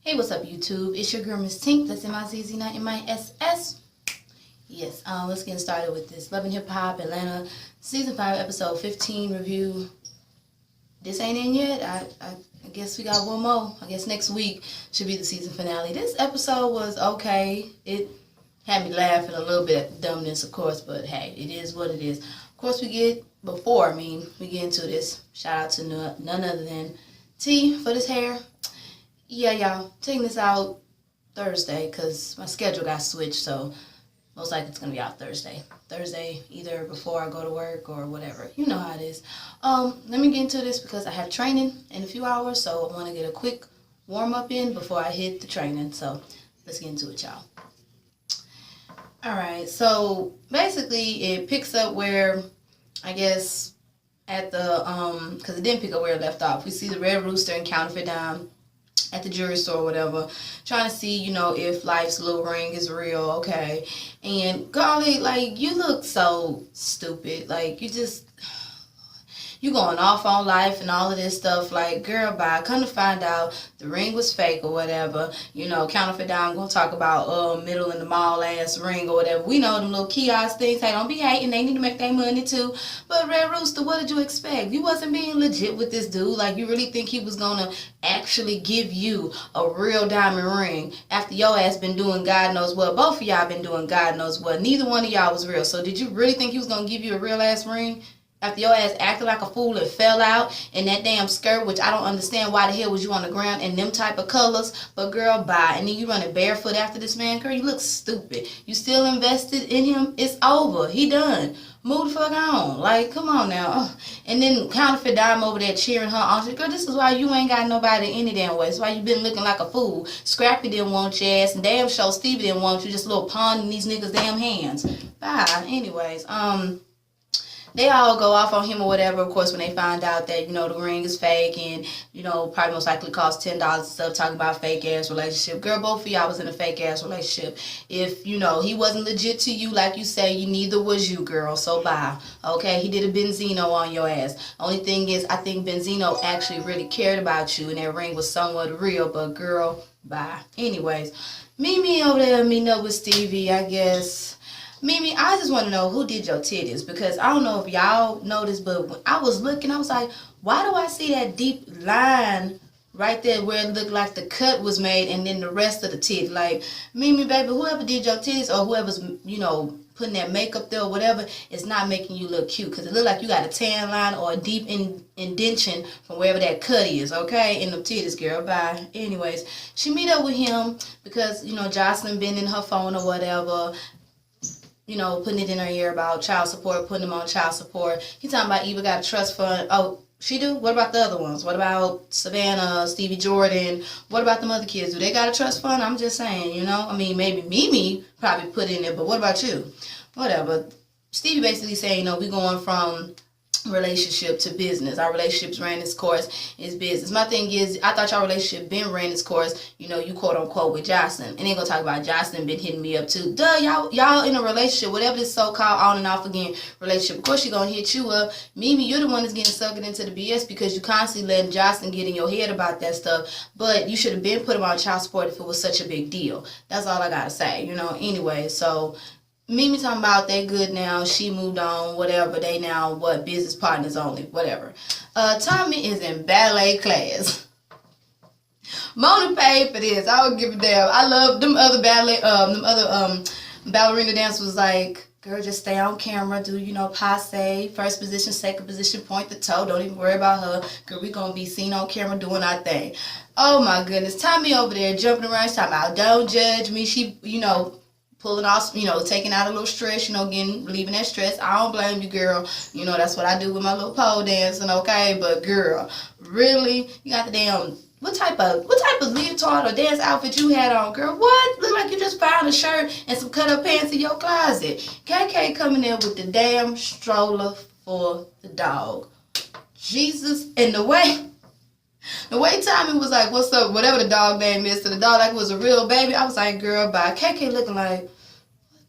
Hey, what's up, YouTube? It's your girl, Miss Tink. That's M-I-Z-Z, not M-I-S-S. Yes, let's get started with this Love and Hip Hop Atlanta Season 5, Episode 15 review. This ain't in yet. I guess we got one more. I guess next week should be the season finale. This episode was okay. It had me laughing a little bit at the dumbness, of course, but hey, it is what it is. Of course, we get into this, shout out to none other than T for this hair. Yeah, y'all, taking this out Thursday because my schedule got switched, so most likely it's going to be out Thursday. Thursday, either before I go to work or whatever. You know how it is. Let me get into this because I have training in a few hours, so I want to get a quick warm-up in before I hit the training. So let's get into it, y'all. Alright, so basically it picks up where, I guess, at the, because it didn't pick up where it left off. We see the Red Rooster and Counterfeit Dime at the jewelry store or whatever, trying to see, you know, if Life's little ring is real, okay. And golly, like, you look so stupid. Like, you going off on Life and all of this stuff. Like, girl, bye. Come to find out the ring was fake or whatever. You know, Counterfeit Dime gonna talk about middle in the mall ass ring or whatever. We know them little kiosk things. Hey, don't be hating. They need to make their money too. But Red Rooster, what did you expect? You wasn't being legit with this dude. Like, you really think he was gonna actually give you a real diamond ring after your ass been doing God knows what? Both of y'all been doing God knows what. Neither one of y'all was real. So did you really think he was gonna give you a real ass ring? After your ass acted like a fool and fell out in that damn skirt, which I don't understand why the hell was you on the ground in them type of colors. But girl, bye. And then you running barefoot after this man, girl, you look stupid. You still invested in him? It's over. He done. Move the fuck on. Like, come on now. Oh. And then Counterfeit Dime over there cheering her on. Girl, this is why you ain't got nobody any damn way. It's why you been looking like a fool. Scrappy didn't want your ass, and damn sure Stevie didn't want you. Just a little pawn in these niggas' damn hands. Bye. Anyways, they all go off on him or whatever, of course, when they find out that, you know, the ring is fake and, you know, probably most likely cost $10 and stuff, talking about fake-ass relationship. Girl, both of y'all was in a fake-ass relationship. If, you know, he wasn't legit to you like you say, you neither was you, girl, so bye. Okay, he did a Benzino on your ass. Only thing is, I think Benzino actually really cared about you and that ring was somewhat real, but girl, bye. Anyways, Mimi over there meeting up with Stevie, I guess. Mimi, I just want to know who did your titties, because I don't know if y'all noticed, but when I was looking, I was like, why do I see that deep line right there where it looked like the cut was made and then the rest of the titty? Like, Mimi, baby, whoever did your titties or whoever's, you know, putting that makeup there or whatever, is not making you look cute, because it look like you got a tan line or a deep indentation from wherever that cut is, okay, in the titties, girl, bye. Anyways, she meet up with him because, you know, Jocelyn been in her phone or whatever, you know, putting it in her ear about child support, putting them on child support. He talking about Eva got a trust fund. Oh, she do? What about the other ones? What about Savannah, Stevie Jordan? What about them other kids? Do they got a trust fund? I'm just saying, you know. I mean, maybe Mimi probably put in it, but what about you? Whatever. Stevie basically saying, you know, we going from relationship to business. Our relationship's ran its course, is business. My thing is, I thought your relationship been ran its course, you know, you quote unquote with Jocelyn. And they gonna talk about Jocelyn been hitting me up too. Duh, y'all in a relationship, whatever this so-called on and off again relationship. Of course she gonna hit you up. Mimi, you're the one that's getting sucked into the BS because you constantly letting Jocelyn get in your head about that stuff. But you should have been put him on child support if it was such a big deal. That's all I gotta say, you know. Anyway, so Mimi talking about they good now, she moved on, whatever, they now, what, business partners only, whatever. Tommy is in ballet class. Mona paid for this, I don't give a damn. I love them other ballerina dancers was like, girl, just stay on camera, do, you know, passe, first position, second position, point the toe, don't even worry about her. Girl, we gonna be seen on camera doing our thing. Oh my goodness, Tommy over there jumping around, she's talking about, don't judge me, she, you know, pulling off, you know, taking out a little stress, you know, relieving that stress. I don't blame you, girl. You know, that's what I do with my little pole dancing, okay? But girl, really? You got the damn, what type of leotard or dance outfit you had on, girl? What? Look like you just found a shirt and some cut-up pants in your closet. KK coming in with the damn stroller for the dog. Jesus, and the way Tommy was like, what's up, whatever the dog name is, to the dog like it was a real baby, I was like, girl, bye. KK looking like,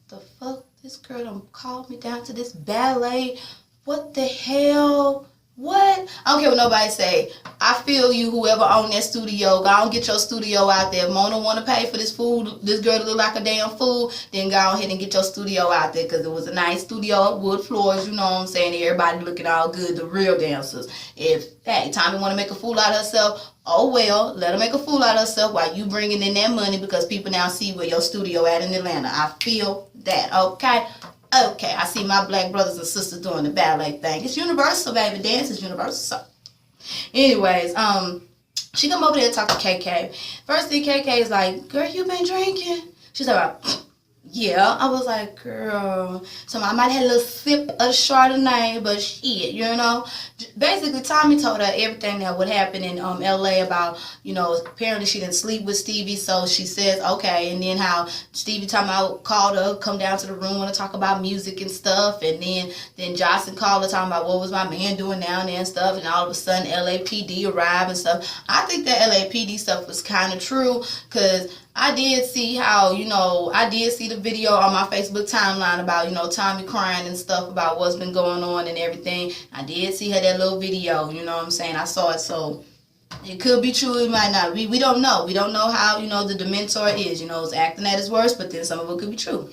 what the fuck? This girl done called me down to this ballet. What the hell? What? I don't care what nobody say. I feel you, whoever own that studio. Go on, get your studio out there. If Mona want to pay for this food, this girl to look like a damn fool, then go ahead and get your studio out there, because it was a nice studio, wood floors, you know what I'm saying? Everybody looking all good, the real dancers. If, hey, Tommy want to make a fool out of herself, oh well, let her make a fool out of herself while you bringing in that money, because people now see where your studio at in Atlanta. I feel that, okay? Okay, I see my black brothers and sisters doing the ballet thing. It's universal, baby. Dance is universal. So, anyways, she come over there and talk to KK. First thing KK is like, girl, you been drinking? She's like, yeah. I was like, girl. So I might have a little sip of Chardonnay, but shit, you know. Basically, Tommy told her everything that would happen in LA about, you know, apparently she didn't sleep with Stevie, so she says, okay, and then how Stevie called her, come down to the room, want to talk about music and stuff, and then Jocelyn called her talking about what was my man doing down there and stuff, and all of a sudden LAPD arrived and stuff. I think that LAPD stuff was kind of true, because I did see how, you know, I did see the video on my Facebook timeline about, you know, Tommy crying and stuff about what's been going on and everything. I did see her that little video, you know what I'm saying? I saw it, so it could be true, it might not. We don't know. We don't know how, you know, the Dementor is, you know, it's acting at his worst, but then some of it could be true.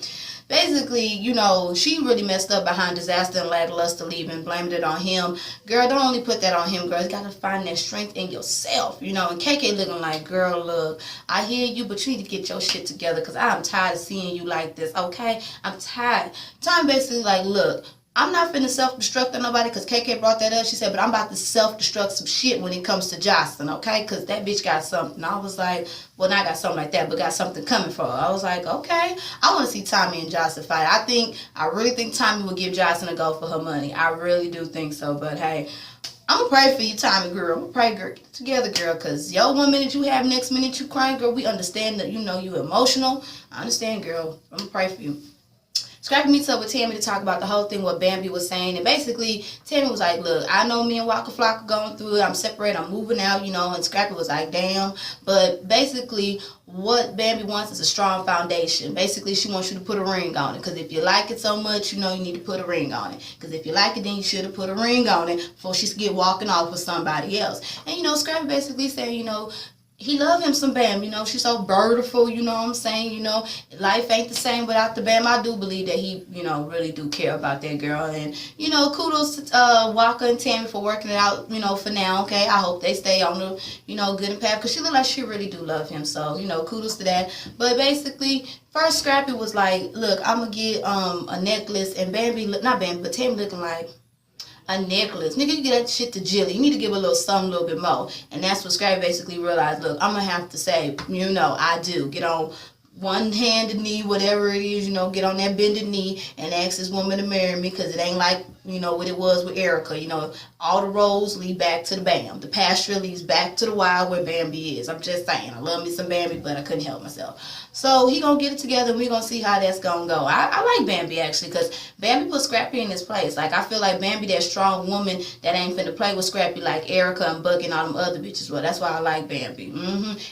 Basically, you know, she really messed up behind disaster and lackluster leaving, blamed it on him. Girl, don't only put that on him, girl. You got to find that strength in yourself, you know. And KK looking like, girl, look, I hear you, but you need to get your shit together, because I'm tired of seeing you like this, okay? I'm tired. Time basically like, look, I'm not finna self-destruct on nobody, because KK brought that up. She said, but I'm about to self-destruct some shit when it comes to Jocelyn, okay? Because that bitch got something. I was like, well, not got something like that, but got something coming for her. I was like, okay. I want to see Tommy and Jocelyn fight. I really think Tommy will give Jocelyn a go for her money. I really do think so. But, hey, I'm going to pray for you, Tommy, girl. I'm going to pray, girl. Get together, girl, because yo, 1 minute you have, next minute you crying, girl. We understand that, you know, you emotional. I understand, girl. I'm going to pray for you. Scrappy meets up with Tammy to talk about the whole thing, what Bambi was saying. And basically, Tammy was like, look, I know me and Waka Flocka going through it. I'm separated. I'm moving out, you know. And Scrappy was like, damn. But basically, what Bambi wants is a strong foundation. Basically, she wants you to put a ring on it. Because if you like it so much, you know, you need to put a ring on it. Because if you like it, then you should have put a ring on it before she get walking off with somebody else. And, you know, Scrappy basically saying, you know, he love him some Bam, you know, she's so beautiful, you know what I'm saying, you know, life ain't the same without the Bam. I do believe that he, you know, really do care about that girl, and, you know, kudos to Waka and Tammy for working it out, you know, for now, okay, I hope they stay on the, you know, good and path, because she look like she really do love him, so, you know, kudos to that. But basically, first Scrappy was like, look, I'm gonna get a necklace, and Bambi, not Bambi, but Tammy looking like, a necklace. Nigga, you get that shit to Jilly. You need to give a little something, a little bit more. And that's what Scrappy basically realized. Look, I'm going to have to say, you know, I do. Get on one-handed knee, whatever it is, you know, get on that bended knee and ask this woman to marry me, because it ain't like, you know, what it was with Erica. You know, all the roads lead back to the Bam. The pasture leads back to the wild where Bambi is. I'm just saying. I love me some Bambi, but I couldn't help myself. So he gonna get it together, and we gonna see how that's gonna go. I like Bambi, actually, because Bambi put Scrappy in his place. Like, I feel like Bambi, that strong woman that ain't finna play with Scrappy like Erica and Bucky and all them other bitches. Well, that's why I like Bambi.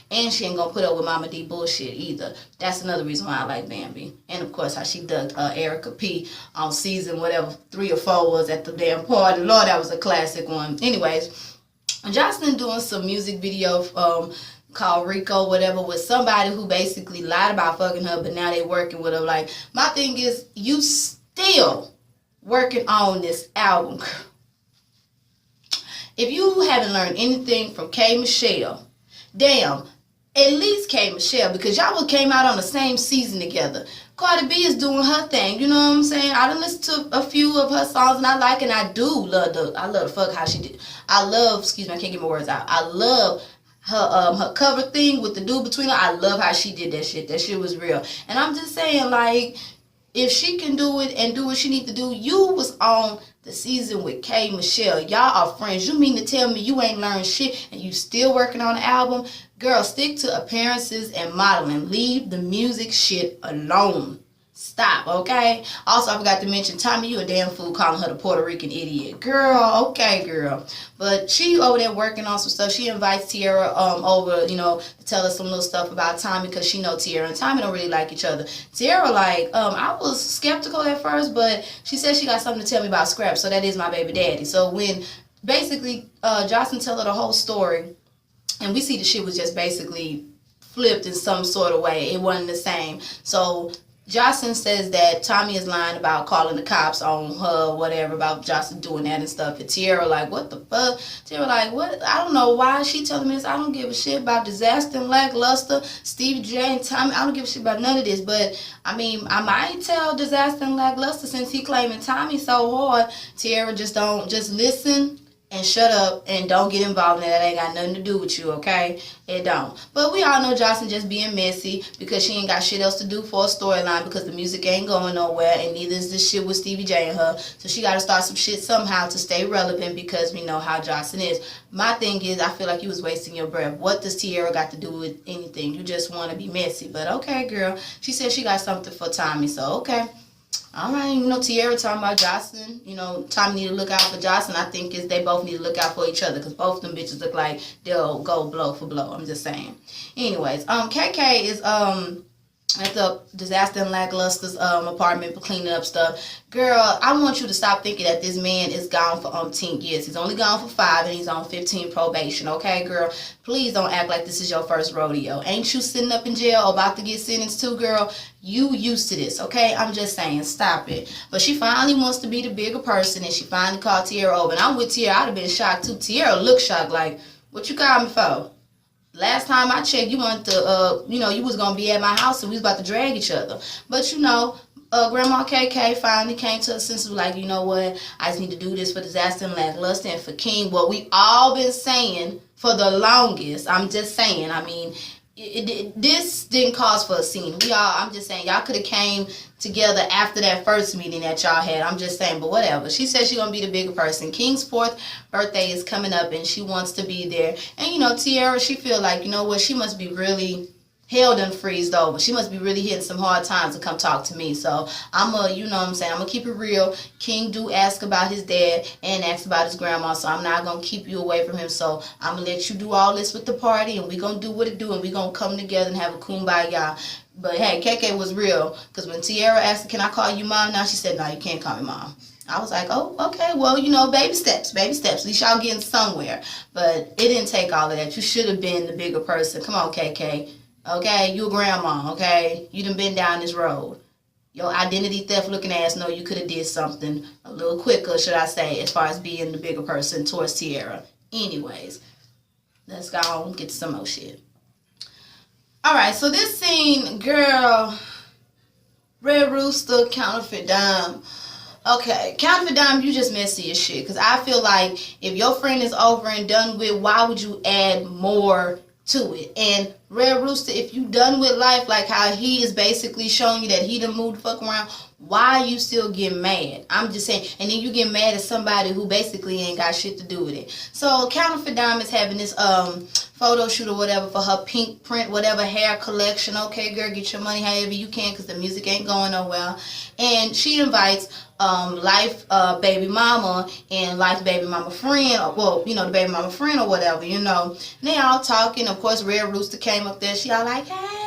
And she ain't gonna put up with Mama D bullshit either. That's another reason why I like Bambi. And of course, how she ducked Erica P on season whatever 3 or 4 was at the damn party. Lord, that was a classic one. Anyways, Jocelyn doing some music video called Rico, whatever, with somebody who basically lied about fucking her, but now they working with her. Like, my thing is, you still working on this album. If you haven't learned anything from K. Michelle, damn, at least K. Michelle, because y'all came out on the same season together. Cardi B is doing her thing, you know what I'm saying? I done listened to a few of her songs, and I like, and I do love the fuck how she did. I love, excuse me, I can't get my words out. I love her cover thing with the dude between her. I love how she did that shit. That shit was real. And I'm just saying, like, if she can do it and do what she need to do, you was on the season with K. Michelle. Y'all are friends. You mean to tell me you ain't learned shit and you still working on the album? Girl, stick to appearances and modeling. Leave the music shit alone. Stop, okay? Also, I forgot to mention, Tommy, you a damn fool calling her the Puerto Rican idiot. Girl, okay, girl. But she over there working on some stuff. She invites Tierra over, you know, to tell us some little stuff about Tommy, because she know Tierra and Tommy don't really like each other. Tierra, like, I was skeptical at first, but she said she got something to tell me about Scrap, so that is my baby daddy. So when basically, Jocelyn tell her the whole story, and we see the shit was just basically flipped in some sort of way. It wasn't the same. So Jocelyn says that Tommy is lying about calling the cops on her, whatever, about Jocelyn doing that and stuff. And Tierra like, what the fuck? Tierra like, what? I don't know why she telling me this. I don't give a shit about Disaster and Lackluster, Stevie J and Tommy. I don't give a shit about none of this. But, I mean, I might tell Disaster and Lackluster since he claiming Tommy so hard. Tierra just listen and shut up and don't get involved in that. That ain't got nothing to do with you, okay? It don't. But we all know Jocelyn just being messy because she ain't got shit else to do for a storyline because the music ain't going nowhere and neither is this shit with Stevie J and her. So she got to start some shit somehow to stay relevant because we know how Jocelyn is. My thing is, I feel like you was wasting your breath. What does Tierra got to do with anything? You just want to be messy. But okay, girl. She said she got something for Tommy, so okay. All right, you know, Tierra talking about Jocelyn. You know, Tommy need to look out for Jocelyn. I think they both need to look out for each other because both them bitches look like they'll go blow for blow. I'm just saying. Anyways, KK is at the Disaster and Lackluster's apartment for cleaning up stuff. Girl, I want you to stop thinking that this man is gone for 10 years. He's only gone for 5 and he's on 15 probation. Okay, girl? Please don't act like this is your first rodeo. Ain't you sitting up in jail about to get sentenced too, girl? You used to this, okay? I'm just saying, stop it. But she finally wants to be the bigger person and she finally called Tierra over. And I'm with Tierra. I'd have been shocked too. Tierra looked shocked like, what you called me for? Last time I checked, you wanted to, you was going to be at my house and we was about to drag each other. But, Grandma KK finally came to a sense of like, you know what? I just need to do this for Disaster and Lackluster and for King. What we all been saying for the longest. I'm just saying, I mean, this didn't cause for a scene. I'm just saying, y'all could have came together after that first meeting that y'all had. I'm just saying, but whatever. She said she's going to be the bigger person. King's 4th birthday is coming up and she wants to be there. And, Tierra, she feel like, you know what, she must be really hell done freezed over. She must be really hitting some hard times to come talk to me. So I'm going to keep it real. King do ask about his dad and ask about his grandma. So I'm not going to keep you away from him. So I'm going to let you do all this with the party and we're going to do what it do and we're going to come together and have a kumbaya. But hey, KK was real because when Tierra asked, can I call you mom now? She said, no, you can't call me mom. I was like, oh, okay, well, baby steps. At least y'all getting somewhere. But it didn't take all of that. You should have been the bigger person. Come on, KK. Okay, you a grandma, okay? You done been down this road. Your identity theft looking ass know you could have did something a little quicker, should I say, as far as being the bigger person towards Tierra. Anyways, let's go on and get to some more shit. Alright, so this scene, girl, Red Rooster, Counterfeit Dime. Okay, Counterfeit Dime, you just messy as shit. Because I feel like if your friend is over and done with, why would you add more to it? And Red Rooster, if you done with life, like how he is basically showing you that he done moved the fuck around, why you still get mad? I'm just saying. And then you get mad at somebody who basically ain't got shit to do with it. So Counterfeit Dime is having this photo shoot or whatever for her pink print whatever hair collection. Okay, girl, get your money however you can because the music ain't going nowhere. And she invites Life baby mama and Life baby mama friend, or well, the baby mama friend or whatever, And they all talking. Of course, Red Rooster came up there. She all like, hey,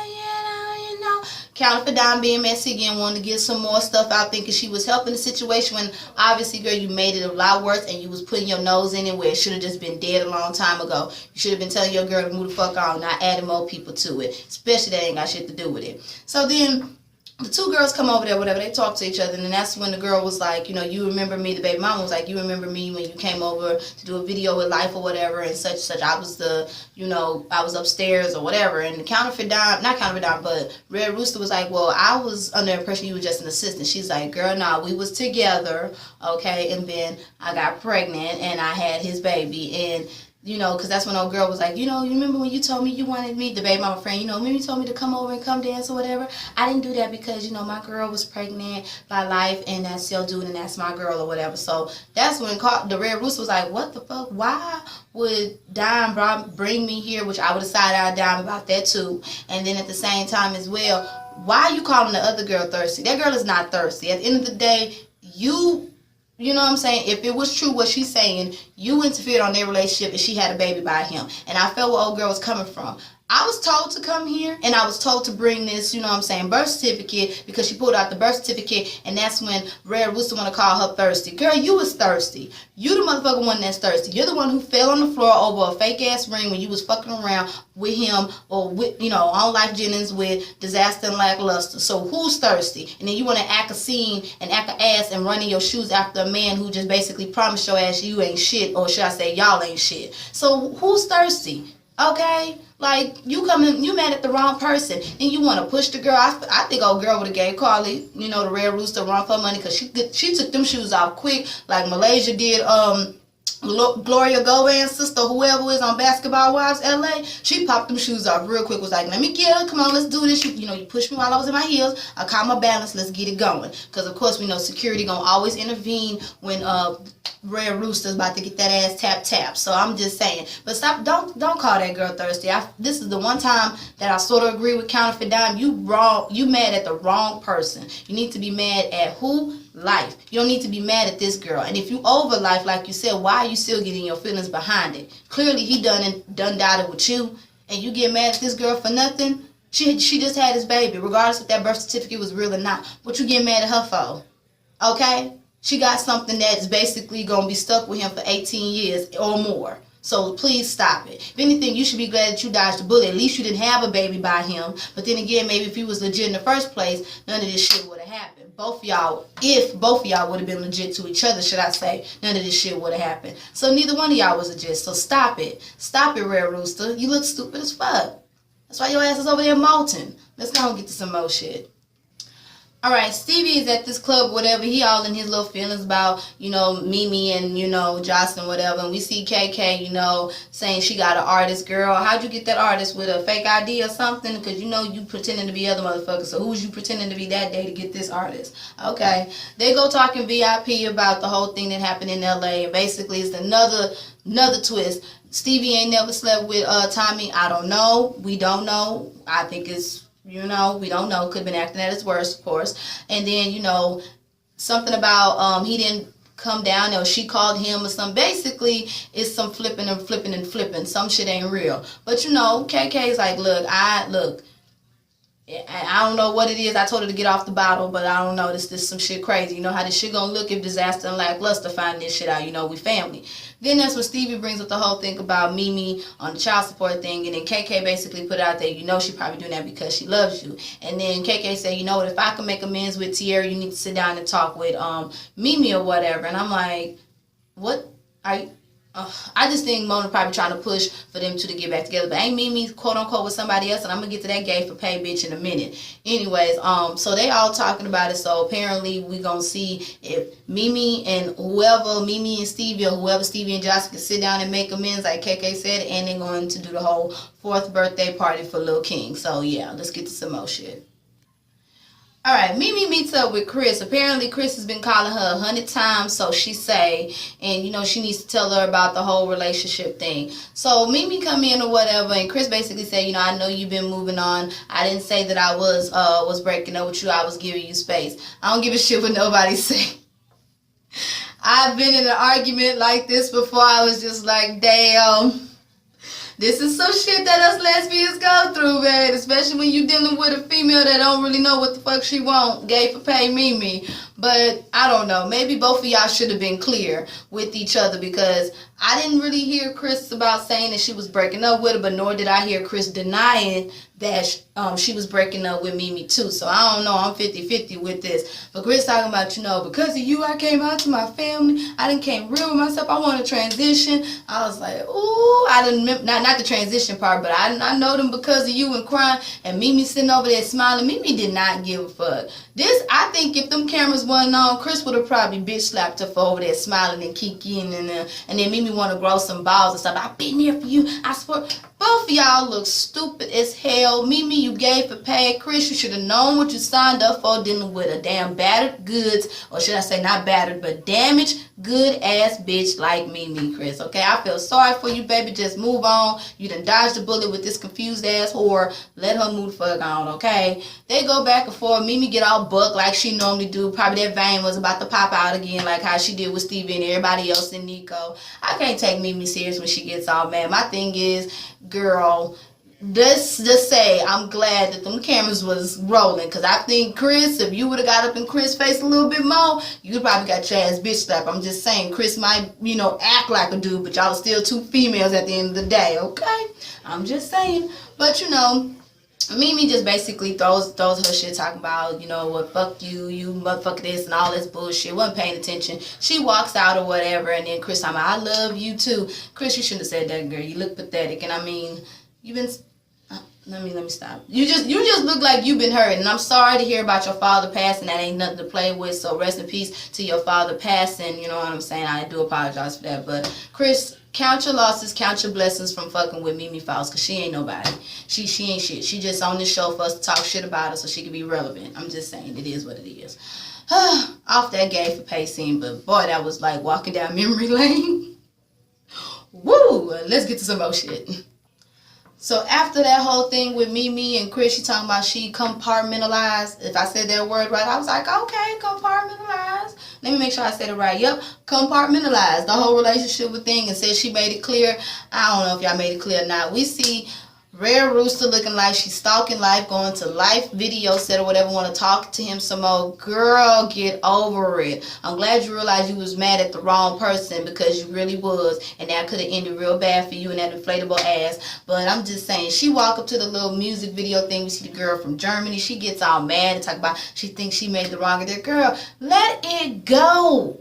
Counterfeit Dime being messy again, wanting to get some more stuff out, thinking she was helping the situation when obviously, girl, you made it a lot worse and you was putting your nose in it where it should have just been dead a long time ago. You should have been telling your girl to move the fuck on, not adding more people to it, especially that ain't got shit to do with it. So then the two girls come over there, whatever, they talk to each other, and then that's when the girl was like, you remember me, the baby mama was like, you remember me when you came over to do a video with Life or whatever, and such and such. I was I was upstairs or whatever, and not Counterfeit Dime, but Red Rooster was like, well, I was under the impression you were just an assistant. She's like, girl, nah, we was together, okay, and then I got pregnant, and I had his baby, and because that's when old girl was like, you remember when you told me you wanted me, the baby mama friend, remember you told me to come over and come dance or whatever? I didn't do that because, my girl was pregnant by Life, and that's your dude, and that's my girl or whatever. So that's when the Red Rooster was like, what the fuck? Why would Dime bring me here? Which I would have sided Dime about that too. And then at the same time as well, why are you calling the other girl thirsty? That girl is not thirsty. At the end of the day, you know what I'm saying? If it was true what she's saying, you interfered on their relationship and she had a baby by him. And I felt where old girl was coming from. I was told to come here, and I was told to bring this, you know what I'm saying, birth certificate, because she pulled out the birth certificate, and that's when Red Rooster want to call her thirsty. Girl, you was thirsty. You the motherfucking one that's thirsty. You're the one who fell on the floor over a fake-ass ring when you was fucking around with him, or with, you know, on Life Jennings with Disaster and Lackluster. So who's thirsty? And then you want to act a scene and act an ass and run in your shoes after a man who just basically promised your ass you ain't shit, or should I say y'all ain't shit. So who's thirsty? Okay? Like, you mad at the wrong person, and you want to push the girl. I think old girl would have gave Carly, you know, the Red Rooster, run for money, because she took them shoes off quick, like Malaysia did, Gloria Govan's sister, whoever is on Basketball Wives LA. She popped them shoes off real quick, was like, let me get her, come on, let's do this. You pushed me while I was in my heels, I caught my balance, let's get it going. Because of course we know security gonna always intervene when Red Rooster's about to get that ass tap. So I'm just saying, but stop, don't call that girl thirsty. This is the one time that I sort of agree with Counterfeit Dime. You mad at the wrong person. You need to be mad at who? Life. You don't need to be mad at this girl. And if you over Life, like you said, why are you still getting your feelings behind it? Clearly he done died it with you, and you get mad at this girl for nothing. She just had his baby, regardless if that birth certificate was real or not. What you get mad at her for? Okay? She got something that's basically going to be stuck with him for 18 years or more. So please stop it. If anything, you should be glad that you dodged the bullet. At least you didn't have a baby by him. But then again, maybe if he was legit in the first place, none of this shit would have happened. If both of y'all would have been legit to each other, should I say, none of this shit would have happened. So neither one of y'all was legit. So stop it. Stop it, Red Rooster. You look stupid as fuck. That's why your ass is over there molting. Let's go and get to some more shit. Alright, Stevie is at this club, whatever. He all in his little feelings about, you know, Mimi and, you know, Jocelyn, whatever. And we see KK, you know, saying she got an artist. Girl, how'd you get that artist? With a fake ID or something? Because, you know, you pretending to be other motherfuckers. So who's you pretending to be that day to get this artist? Okay. They go talking VIP about the whole thing that happened in LA. And basically it's another twist. Stevie ain't never slept with Tommy. I don't know. We don't know. I think it's... You know, we don't know. Could have been acting at his worst, of course. And then, you know, something about he didn't come down or she called him or something. Basically, it's some flipping and flipping and flipping. Some shit ain't real. But, you know, KK's like, look, I don't know what it is. I told her to get off the bottle, but I don't know. This some shit crazy. You know how this shit gonna look if Disaster and Lackluster find this shit out. You know, we family. Then that's when Stevie brings up the whole thing about Mimi on the child support thing. And then KK basically put out there, you know, she probably doing that because she loves you. And then KK said, you know what, if I can make amends with Tierra, you need to sit down and talk with Mimi or whatever. And I'm like, what? I just think Mona probably trying to push for them two to get back together. But ain't Mimi quote unquote with somebody else, and I'm gonna get to that gay for pay bitch in a minute. Anyways, so they all talking about it. So apparently we gonna see if Mimi and Stevie, or whoever Stevie and Josh can sit down and make amends, like KK said, and they're going to do the whole 4th birthday party for Lil King. So yeah, let's get to some more shit. Alright, Mimi meets up with Chris. Apparently Chris has been calling her 100 times, so she say, and you know she needs to tell her about the whole relationship thing. So Mimi come in or whatever, and Chris basically said, you know, I know you've been moving on. I didn't say that I was breaking up with you. I was giving you space. I don't give a shit what nobody say. I've been in an argument like this before. I was just like, damn. This is some shit that us lesbians go through, man. Especially when you dealing with a female that don't really know what the fuck she want. Gay for pay Mimi. But I don't know. Maybe both of y'all should have been clear with each other, because I didn't really hear Chris about saying that she was breaking up with her, but nor did I hear Chris denying that she was breaking up with Mimi too. So I don't know. I'm 50-50 with this. But Chris talking about, you know, because of you, I came out to my family. I didn't came real with myself. I want to transition. I was like, ooh, I didn't, not the transition part, but I know them because of you and crying. And Mimi sitting over there smiling. Mimi did not give a fuck. I think if them cameras wasn't on, Chris would have probably bitch slapped her for over there smiling and kicking, and then Mimi want to grow some balls and stuff. I've been here for you. I swear. Both of y'all look stupid as hell. Mimi, you gave for pay. Chris, you should have known what you signed up for, dealing with a damn battered goods, or should I say not battered, but damaged good ass bitch like Mimi, Chris. Okay, I feel sorry for you, baby. Just move on. You done dodged the bullet with this confused ass whore. Let her move the fuck on, okay? They go back and forth. Mimi get all bucked like she normally do. Probably that vein was about to pop out again, like how she did with Stevie and everybody else and Nico. I can't take Mimi serious when she gets all mad. My thing is, girl, let's just say I'm glad that them cameras was rolling, because I think Chris, if you would have got up in Chris' face a little bit more, you probably got your ass bitch slapped. I'm just saying, Chris might, act like a dude, but y'all are still two females at the end of the day, okay? I'm just saying. But, Mimi just basically throws her shit talking about, what, fuck you, you motherfucker this and all this bullshit. Wasn't paying attention. She walks out or whatever, and then Chris, I love you too. Chris, you shouldn't have said that, girl. You look pathetic. And I mean, you've been... Let me stop. You just look like you've been hurt, and I'm sorry to hear about your father passing. That ain't nothing to play with. So rest in peace to your father passing. You know what I'm saying? I do apologize for that. But Chris, count your losses, count your blessings from fucking with Mimi Faust, cause she ain't nobody. She ain't shit. She just on this show for us to talk shit about her so she can be relevant. I'm just saying, it is what it is. Off that gay for pay scene, but boy, that was like walking down memory lane. Woo! Let's get to some more shit. So after that whole thing with Mimi and Chris, she talking about she compartmentalized. If I said that word right, I was like, okay, compartmentalized. Let me make sure I said it right. Yep, compartmentalized the whole relationship with thing, and said she made it clear. I don't know if y'all made it clear or not. We see Rare Rooster looking like she's stalking Life, going to Life video set or whatever, want to talk to him some more. Girl, get over it. I'm glad you realized you was mad at the wrong person, because you really was, and that could have ended real bad for you and that inflatable ass. But I'm just saying, she walk up to the little music video thing. We see the girl from Germany. She gets all mad and talk about she thinks she made the wrong idea. Girl, let it go.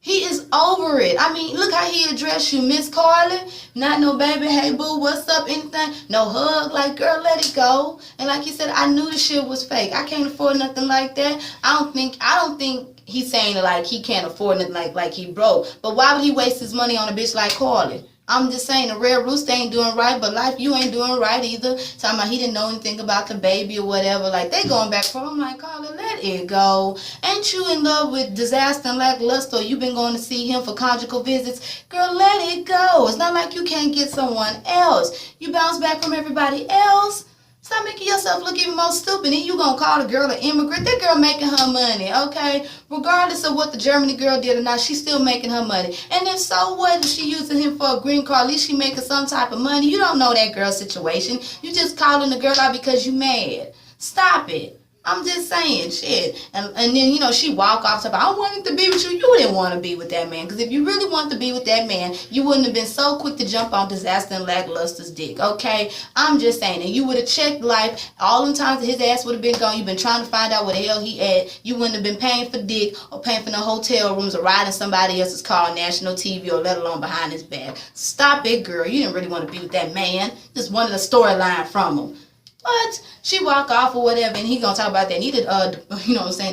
He is over it. I mean, look how he addressed you, Miss Carly. Not no baby, hey boo, what's up, anything. No hug, like, girl, let it go. And like he said, I knew the shit was fake. I can't afford nothing like that. I don't think he's saying it like he can't afford nothing like he broke. But why would he waste his money on a bitch like Carly? I'm just saying, the Rare Rooster ain't doing right, but Life, you ain't doing right either. Talking about he didn't know anything about the baby or whatever. Like, they going back for him. I'm like, Carly, let it go. Ain't you in love with Disaster and Lackluster? Or you been going to see him for conjugal visits? Girl, let it go. It's not like you can't get someone else. You bounce back from everybody else. Stop making yourself look even more stupid. And you gonna call the girl an immigrant? That girl making her money, okay? Regardless of what the Germany girl did or not, she's still making her money. And if so, what is she using him for a green card? At least she making some type of money. You don't know that girl's situation. You just calling the girl out because you mad. Stop it. I'm just saying, shit. And then, she walk off talking about, I wanted to be with you. You didn't want to be with that man. Because if you really wanted to be with that man, you wouldn't have been so quick to jump on Disaster and Lackluster's dick, okay? I'm just saying. And you would have checked Life all the times that his ass would have been gone. You've been trying to find out where the hell he at. You wouldn't have been paying for dick or paying for no hotel rooms or riding somebody else's car on national TV or let alone behind his back. Stop it, girl. You didn't really want to be with that man. Just wanted a storyline from him. But she walk off or whatever, and he gonna talk about that. He did,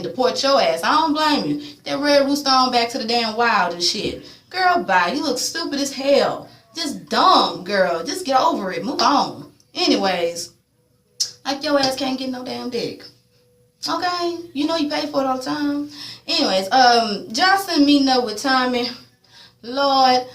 deport your ass. I don't blame you. That Red Rooster on back to the damn wild and shit. Girl, bye. You look stupid as hell. Just dumb, girl. Just get over it. Move on. Anyways, like your ass can't get no damn dick. Okay? You know you pay for it all the time. Anyways, Jocelyn meeting up with Tommy. Lord.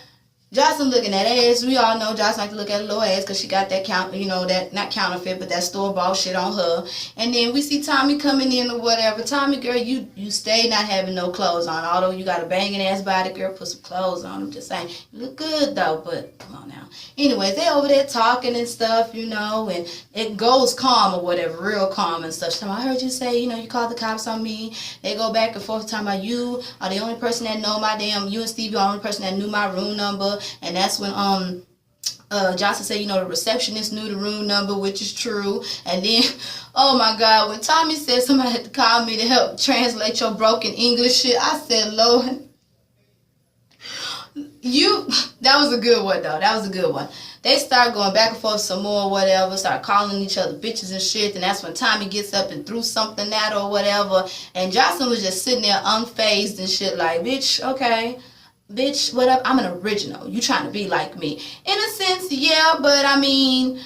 Jocelyn looking at ass. We all know Jocelyn like to look at a little ass because she got that that not counterfeit, but that store-bought shit on her. And then we see Tommy coming in or whatever. Tommy, girl, you stay not having no clothes on. Although you got a banging ass body, girl, put some clothes on. I'm just saying, you look good though, but come on now. Anyways, they over there talking and stuff, and it goes calm or whatever, real calm and stuff. So I heard you say, you called the cops on me. They go back and forth talking about you are the only person that know you and Stevie are the only person that knew my room number. And that's when Jocelyn said, the receptionist knew the room number, which is true. And then, oh my God, when Tommy said somebody had to call me to help translate your broken English shit, I said, Lord, that was a good one though. That was a good one. They start going back and forth some more, whatever, start calling each other bitches and shit, and that's when Tommy gets up and threw something at her or whatever. And Jocelyn was just sitting there unfazed and shit like, bitch, okay. Bitch, what up? I'm an original. You trying to be like me. In a sense, yeah, but I mean,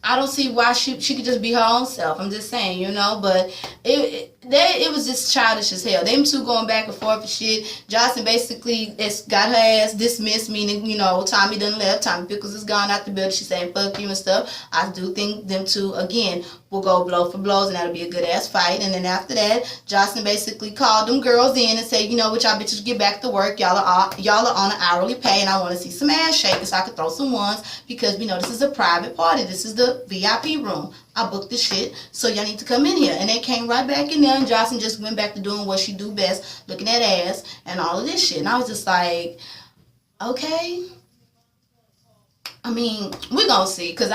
I don't see why she could just be her own self. I'm just saying, but it was just childish as hell. Them two going back and forth and shit. Jocelyn basically got her ass dismissed, meaning, Tommy done left. Tommy Pickles is gone out the building. She's saying fuck you and stuff. I do think them two, again, will go blow for blows, and that'll be a good ass fight. And then after that, Jocelyn basically called them girls in and said, what y'all bitches get back to work. Y'all are on an hourly pay, and I want to see some ass shaking so I can throw some ones because, this is a private party. This is the the VIP room. I booked the shit, so y'all need to come in here. And they came right back in there, and Jocelyn just went back to doing what she do best, looking at ass and all of this shit. And I was just like, okay. I mean, we're gonna see, cause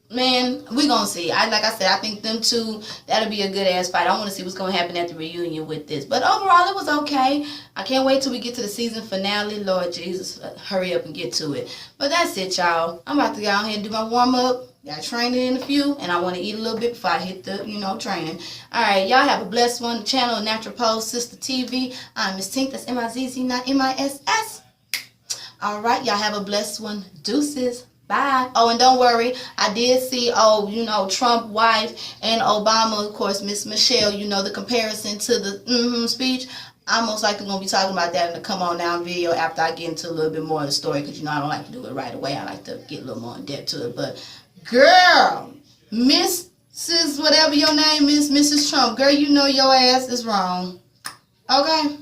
we gonna see. Like I said, I think them two, that'll be a good ass fight. I want to see what's gonna happen at the reunion with this. But overall, it was okay. I can't wait till we get to the season finale. Lord Jesus, hurry up and get to it. But that's it, y'all. I'm about to go ahead and do my warm up. Got training in a few, and I want to eat a little bit before I hit the, training. All right, y'all have a blessed one. The channel Natural Pose Sister TV. I'm Miss Tink. That's M-I-Z-Z, not M-I-S-S. All right, y'all have a blessed one. Deuces. Bye. Oh, and don't worry, I did see, Trump wife and Obama, of course, Miss Michelle, the comparison to the speech. I'm most likely going to be talking about that in the Come On Now video after I get into a little bit more of the story, because, I don't like to do it right away. I like to get a little more in depth to it. But, girl, Mrs. whatever your name is, Mrs. Trump, girl, your ass is wrong. Okay?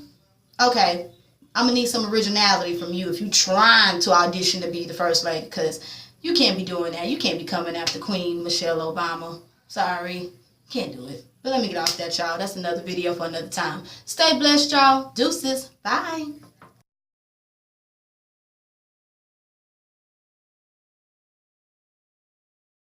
Okay. I'm going to need some originality from you if you trying to audition to be the first lady, because you can't be doing that. You can't be coming after Queen Michelle Obama. Sorry. Can't do it. But let me get off that, y'all. That's another video for another time. Stay blessed, y'all. Deuces. Bye.